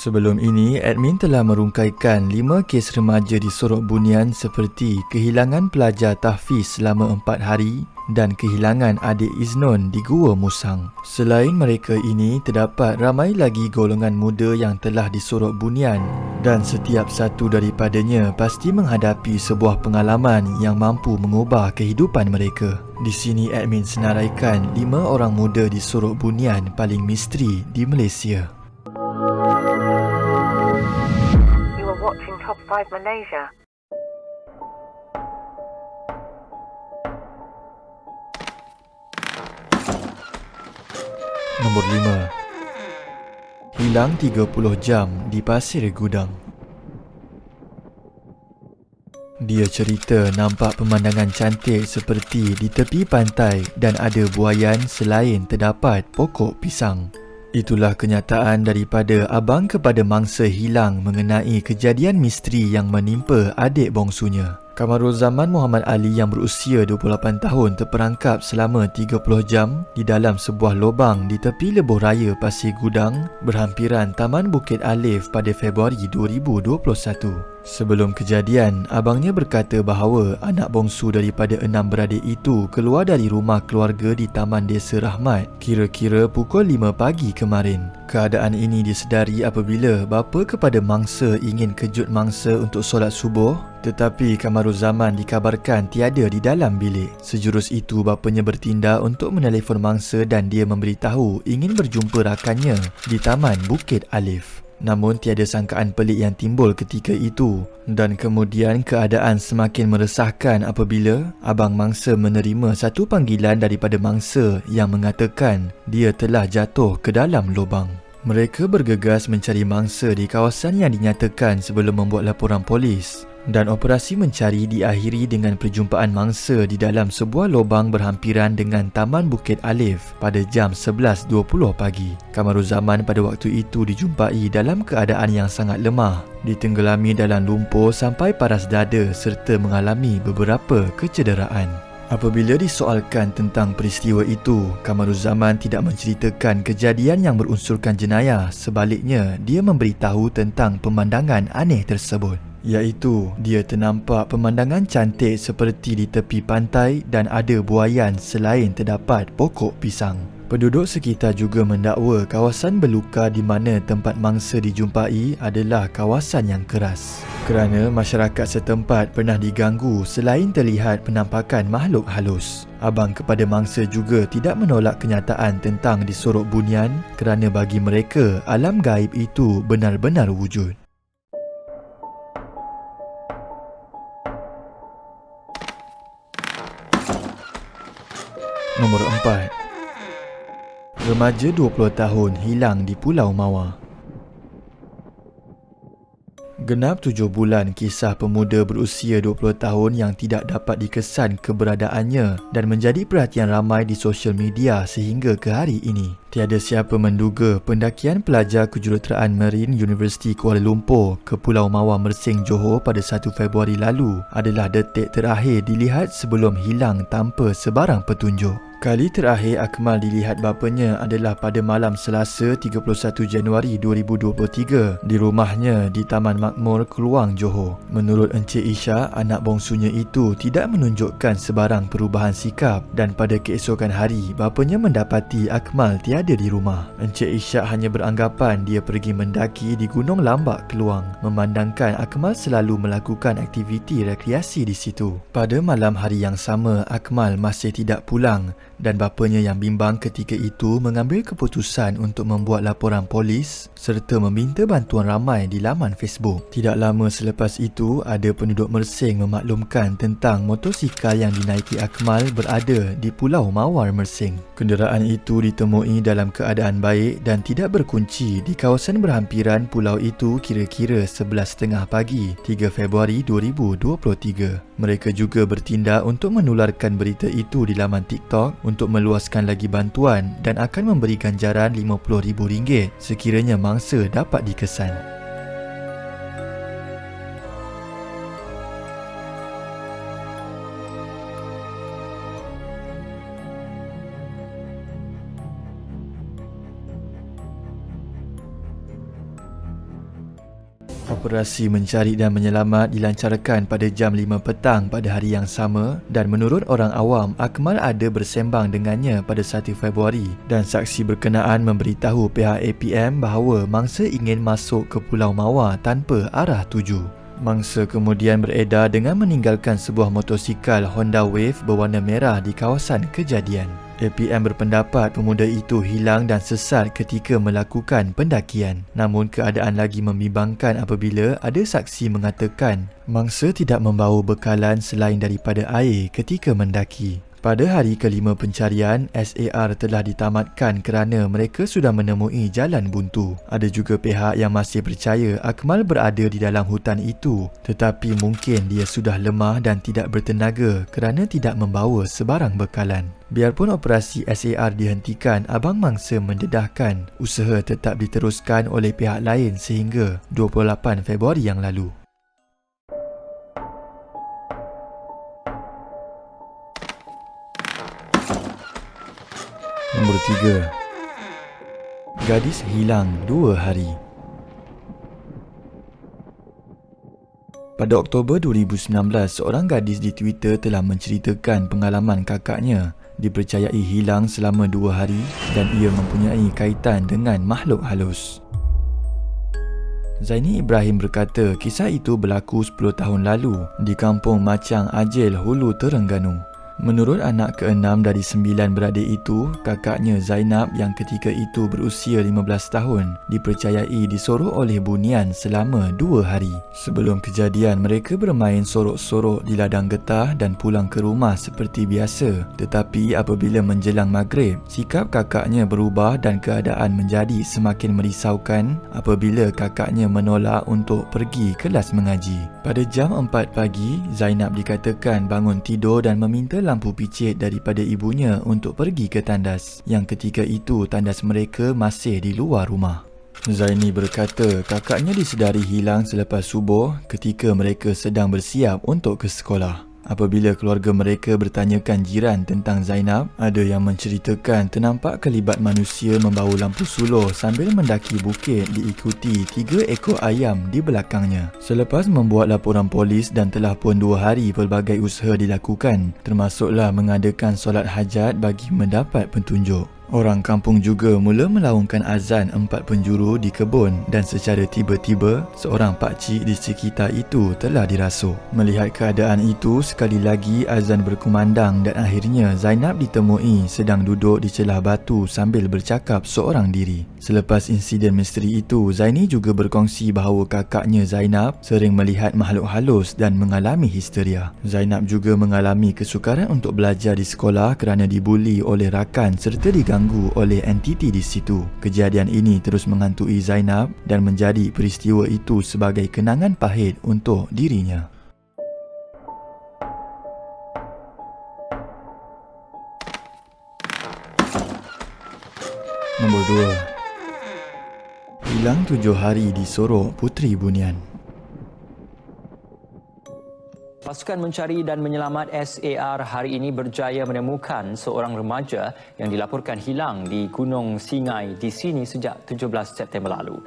Sebelum ini, admin telah merungkaikan 5 kes remaja di Sorok Bunian seperti kehilangan pelajar tahfiz selama 4 hari dan kehilangan adik Iznon di Gua Musang. Selain mereka ini, terdapat ramai lagi golongan muda yang telah disorok bunian dan setiap satu daripadanya pasti menghadapi sebuah pengalaman yang mampu mengubah kehidupan mereka. Di sini admin senaraikan 5 orang muda di Sorok Bunian paling misteri di Malaysia. You are watching Top 5 Malaysia. Nombor 5. Hilang 30 jam di Pasir Gudang. Dia cerita nampak pemandangan cantik seperti di tepi pantai dan ada buaian selain terdapat pokok pisang. Itulah kenyataan daripada abang kepada mangsa hilang mengenai kejadian misteri yang menimpa adik bongsunya. Kamaruzaman Muhammad Ali yang berusia 28 tahun terperangkap selama 30 jam di dalam sebuah lubang di tepi lebuh raya Pasir Gudang berhampiran Taman Bukit Alif pada Februari 2021. Sebelum kejadian, abangnya berkata bahawa anak bongsu daripada 6 beradik itu keluar dari rumah keluarga di Taman Desa Rahmat kira-kira pukul 5 pagi kemarin. Keadaan ini disedari apabila bapa kepada mangsa ingin kejut mangsa untuk solat subuh, tetapi Kamaruzaman dikabarkan tiada di dalam bilik. Sejurus itu bapanya bertindak untuk menelefon mangsa dan dia memberitahu ingin berjumpa rakannya di Taman Bukit Alif. Namun tiada sangkaan pelik yang timbul ketika itu dan kemudian keadaan semakin meresahkan apabila abang mangsa menerima satu panggilan daripada mangsa yang mengatakan dia telah jatuh ke dalam lubang. Mereka bergegas mencari mangsa di kawasan yang dinyatakan sebelum membuat laporan polis. Dan operasi mencari diakhiri dengan perjumpaan mangsa di dalam sebuah lubang berhampiran dengan Taman Bukit Alif pada jam 11.20 pagi. Kamaruzaman pada waktu itu dijumpai dalam keadaan yang sangat lemah, ditenggelami dalam lumpur sampai paras dada serta mengalami beberapa kecederaan. Apabila disoalkan tentang peristiwa itu, Kamaruzaman tidak menceritakan kejadian yang berunsurkan jenayah. Sebaliknya, dia memberitahu tentang pemandangan aneh tersebut, iaitu dia ternampak pemandangan cantik seperti di tepi pantai dan ada buaian selain terdapat pokok pisang. Penduduk sekitar juga mendakwa kawasan berluka di mana tempat mangsa dijumpai adalah kawasan yang keras kerana masyarakat setempat pernah diganggu selain terlihat penampakan makhluk halus. Abang kepada mangsa juga tidak menolak kenyataan tentang disorok bunian kerana bagi mereka alam gaib itu benar-benar wujud. Nombor 4. Remaja 20 tahun hilang di Pulau Mawar. Genap 7 bulan kisah pemuda berusia 20 tahun yang tidak dapat dikesan keberadaannya dan menjadi perhatian ramai di sosial media sehingga ke hari ini. Tiada siapa menduga pendakian pelajar kejuruteraan Marine University Kuala Lumpur ke Pulau Mawar Mersing, Johor pada 1 Februari lalu adalah detik terakhir dilihat sebelum hilang tanpa sebarang petunjuk. Kali terakhir Akmal dilihat bapanya adalah pada malam Selasa 31 Januari 2023 di rumahnya di Taman Makmur, Keluang, Johor. Menurut Encik Isha, anak bongsunya itu tidak menunjukkan sebarang perubahan sikap dan pada keesokan hari bapanya mendapati Akmal tiada di rumah. Encik Isha hanya beranggapan dia pergi mendaki di Gunung Lambak, Keluang, memandangkan Akmal selalu melakukan aktiviti rekreasi di situ. Pada malam hari yang sama, Akmal masih tidak pulang dan bapanya yang bimbang ketika itu mengambil keputusan untuk membuat laporan polis serta meminta bantuan ramai di laman Facebook. Tidak lama selepas itu, ada penduduk Mersing memaklumkan tentang motosikal yang dinaiki Akmal berada di Pulau Mawar Mersing. Kenderaan itu ditemui dalam keadaan baik dan tidak berkunci di kawasan berhampiran pulau itu kira-kira 11.30 pagi 3 Februari 2023. Mereka juga bertindak untuk menularkan berita itu di laman TikTok untuk meluaskan lagi bantuan dan akan memberi ganjaran RM50,000 sekiranya mangsa dapat dikesan. Operasi mencari dan menyelamat dilancarkan pada jam 5 petang pada hari yang sama dan menurut orang awam, Akmal ada bersembang dengannya pada 1 Februari dan saksi berkenaan memberitahu pihak APM bahawa mangsa ingin masuk ke Pulau Mawar tanpa arah tuju. Mangsa kemudian beredar dengan meninggalkan sebuah motosikal Honda Wave berwarna merah di kawasan kejadian. APM berpendapat pemuda itu hilang dan sesat ketika melakukan pendakian. Namun keadaan lagi membimbangkan apabila ada saksi mengatakan mangsa tidak membawa bekalan selain daripada air ketika mendaki. Pada hari kelima pencarian, SAR telah ditamatkan kerana mereka sudah menemui jalan buntu. Ada juga pihak yang masih percaya Akmal berada di dalam hutan itu, tetapi mungkin dia sudah lemah dan tidak bertenaga kerana tidak membawa sebarang bekalan. Biarpun operasi SAR dihentikan, abang mangsa mendedahkan usaha tetap diteruskan oleh pihak lain sehingga 28 Februari yang lalu. Nombor 3. Gadis hilang 2 hari. Pada Oktober 2019, seorang gadis di Twitter telah menceritakan pengalaman kakaknya dipercayai hilang selama 2 hari dan ia mempunyai kaitan dengan makhluk halus. Zaini Ibrahim berkata kisah itu berlaku 10 tahun lalu di kampung Macang Ajil, Hulu, Terengganu. Menurut anak ke-6 dari 9 beradik itu, kakaknya Zainab yang ketika itu berusia 15 tahun dipercayai disorok oleh bunian selama 2 hari. Sebelum kejadian, mereka bermain sorok-sorok di ladang getah dan pulang ke rumah seperti biasa. Tetapi apabila menjelang maghrib, sikap kakaknya berubah dan keadaan menjadi semakin merisaukan apabila kakaknya menolak untuk pergi kelas mengaji. Pada jam 4 pagi, Zainab dikatakan bangun tidur dan meminta lampu picit daripada ibunya untuk pergi ke tandas yang ketika itu tandas mereka masih di luar rumah. Zaini berkata kakaknya disedari hilang selepas subuh ketika mereka sedang bersiap untuk ke sekolah. Apabila keluarga mereka bertanyakan jiran tentang Zainab, ada yang menceritakan ternampak kelibat manusia membawa lampu suluh sambil mendaki bukit diikuti 3 ekor ayam di belakangnya. Selepas membuat laporan polis dan telah pun 2 hari pelbagai usaha dilakukan, termasuklah mengadakan solat hajat bagi mendapat petunjuk. Orang kampung juga mula melaungkan azan 4 penjuru di kebun dan secara tiba-tiba seorang pakcik di sekitar itu telah dirasuk. Melihat keadaan itu, sekali lagi azan berkumandang dan akhirnya Zainab ditemui sedang duduk di celah batu sambil bercakap seorang diri. Selepas insiden misteri itu, Zaini juga berkongsi bahawa kakaknya Zainab sering melihat makhluk halus dan mengalami histeria. Zainab juga mengalami kesukaran untuk belajar di sekolah kerana dibuli oleh rakan serta diganggu oleh entiti di situ. Kejadian ini terus menghantui Zainab dan menjadi peristiwa itu sebagai kenangan pahit untuk dirinya. Nombor 2. Hilang 7 hari di Sorok Puteri Bunian. Pasukan Mencari dan Menyelamat SAR hari ini berjaya menemukan seorang remaja yang dilaporkan hilang di Gunung Singai di sini sejak 17 September lalu.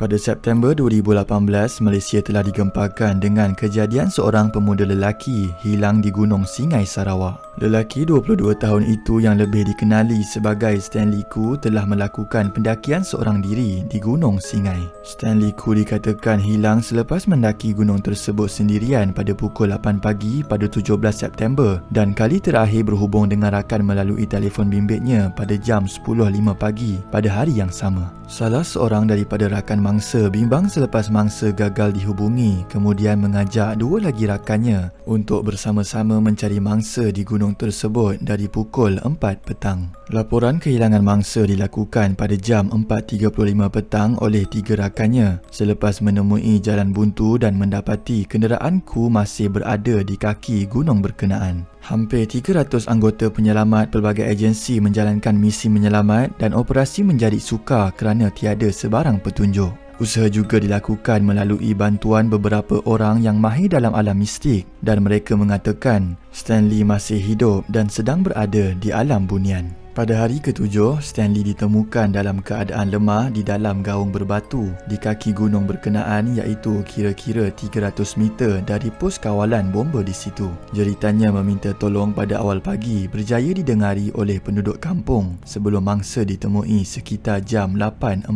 Pada September 2018, Malaysia telah digemparkan dengan kejadian seorang pemuda lelaki hilang di Gunung Singai, Sarawak. Lelaki 22 tahun itu yang lebih dikenali sebagai Stanley Khoo telah melakukan pendakian seorang diri di Gunung Singai. Stanley Khoo dikatakan hilang selepas mendaki gunung tersebut sendirian pada pukul 8 pagi pada 17 September dan kali terakhir berhubung dengan rakan melalui telefon bimbitnya pada jam 10.05 pagi pada hari yang sama. Salah seorang daripada rakan mangsa bimbang selepas mangsa gagal dihubungi, kemudian mengajak 2 lagi rakannya untuk bersama-sama mencari mangsa di gunung tersebut dari pukul 4 petang. Laporan kehilangan mangsa dilakukan pada jam 4.35 petang oleh 3 rakannya selepas menemui jalan buntu dan mendapati kenderaan Khoo masih berada di kaki gunung berkenaan. Hampir 300 anggota penyelamat pelbagai agensi menjalankan misi menyelamat dan operasi menjadi sukar kerana tiada sebarang petunjuk. Usaha juga dilakukan melalui bantuan beberapa orang yang mahir dalam alam mistik dan mereka mengatakan Stanley masih hidup dan sedang berada di alam bunian. Pada hari ke-7, Stanley ditemukan dalam keadaan lemah di dalam gaung berbatu di kaki gunung berkenaan, iaitu kira-kira 300 meter dari pos kawalan bomba di situ. Jeritannya meminta tolong pada awal pagi berjaya didengari oleh penduduk kampung sebelum mangsa ditemui sekitar jam 8.40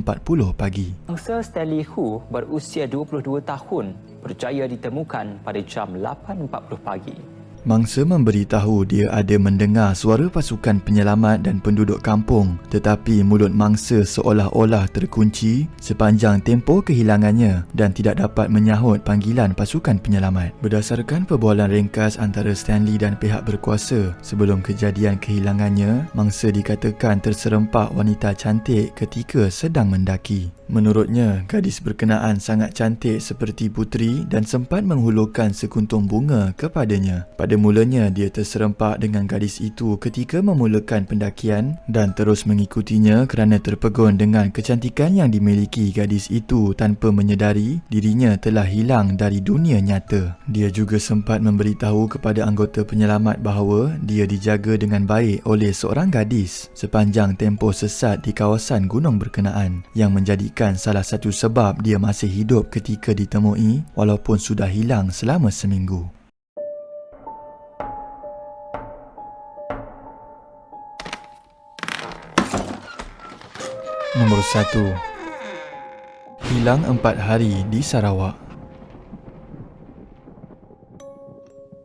pagi. Mangsa Stanley Hu berusia 22 tahun berjaya ditemukan pada jam 8.40 pagi. Mangsa memberitahu dia ada mendengar suara pasukan penyelamat dan penduduk kampung, tetapi mulut mangsa seolah-olah terkunci sepanjang tempoh kehilangannya dan tidak dapat menyahut panggilan pasukan penyelamat. Berdasarkan perbualan ringkas antara Stanley dan pihak berkuasa, sebelum kejadian kehilangannya, mangsa dikatakan terserempak wanita cantik ketika sedang mendaki. Menurutnya, gadis berkenaan sangat cantik seperti puteri dan sempat menghulurkan sekuntum bunga kepadanya. Pada mulanya, dia terserempak dengan gadis itu ketika memulakan pendakian dan terus mengikutinya kerana terpegun dengan kecantikan yang dimiliki gadis itu tanpa menyedari dirinya telah hilang dari dunia nyata. Dia juga sempat memberitahu kepada anggota penyelamat bahawa dia dijaga dengan baik oleh seorang gadis sepanjang tempoh sesat di kawasan gunung berkenaan, yang menjadikan salah satu sebab dia masih hidup ketika ditemui walaupun sudah hilang selama seminggu. Nombor 1. Hilang 4 hari di Sarawak.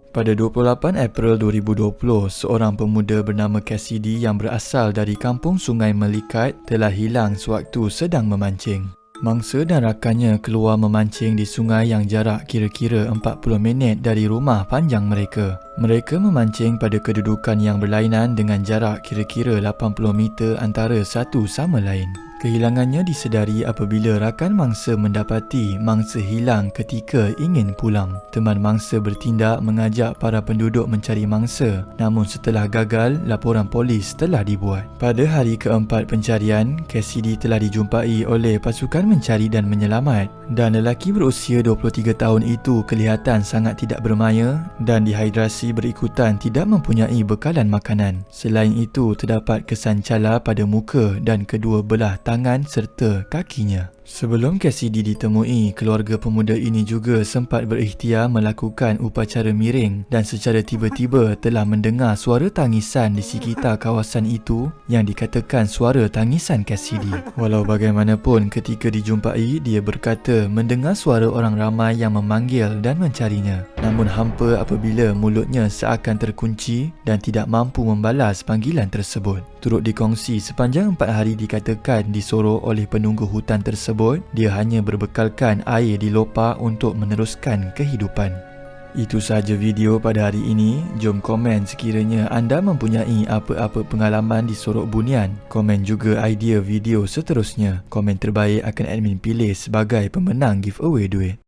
Pada 28 April 2020, seorang pemuda bernama Cassidy yang berasal dari kampung Sungai Melikat telah hilang sewaktu sedang memancing. Mangsa dan rakannya keluar memancing di sungai yang jarak kira-kira 40 minit dari rumah panjang mereka. Mereka memancing pada kedudukan yang berlainan dengan jarak kira-kira 80 meter antara satu sama lain. Kehilangannya disedari apabila rakan mangsa mendapati mangsa hilang ketika ingin pulang. Teman mangsa bertindak mengajak para penduduk mencari mangsa, namun setelah gagal, laporan polis telah dibuat. Pada hari keempat pencarian, Cassidy telah dijumpai oleh pasukan mencari dan menyelamat, dan lelaki berusia 23 tahun itu kelihatan sangat tidak bermaya dan dehidrasi berikutan tidak mempunyai bekalan makanan. Selain itu, terdapat kesan cala pada muka dan kedua belah tangan serta kakinya. Sebelum Cassidy ditemui, keluarga pemuda ini juga sempat berikhtiar melakukan upacara miring dan secara tiba-tiba telah mendengar suara tangisan di sekitar kawasan itu yang dikatakan suara tangisan Cassidy. Walau bagaimanapun, ketika dijumpai, dia berkata mendengar suara orang ramai yang memanggil dan mencarinya. Namun hampa apabila mulutnya seakan terkunci dan tidak mampu membalas panggilan tersebut. Turut dikongsi, sepanjang 4 hari dikatakan disorok oleh penunggu hutan tersebut, dia hanya berbekalkan air di lopak untuk meneruskan kehidupan. Itu sahaja video pada hari ini. Jom komen sekiranya anda mempunyai apa-apa pengalaman di Sorok Bunian. Komen juga idea video seterusnya. Komen terbaik akan admin pilih sebagai pemenang giveaway duit.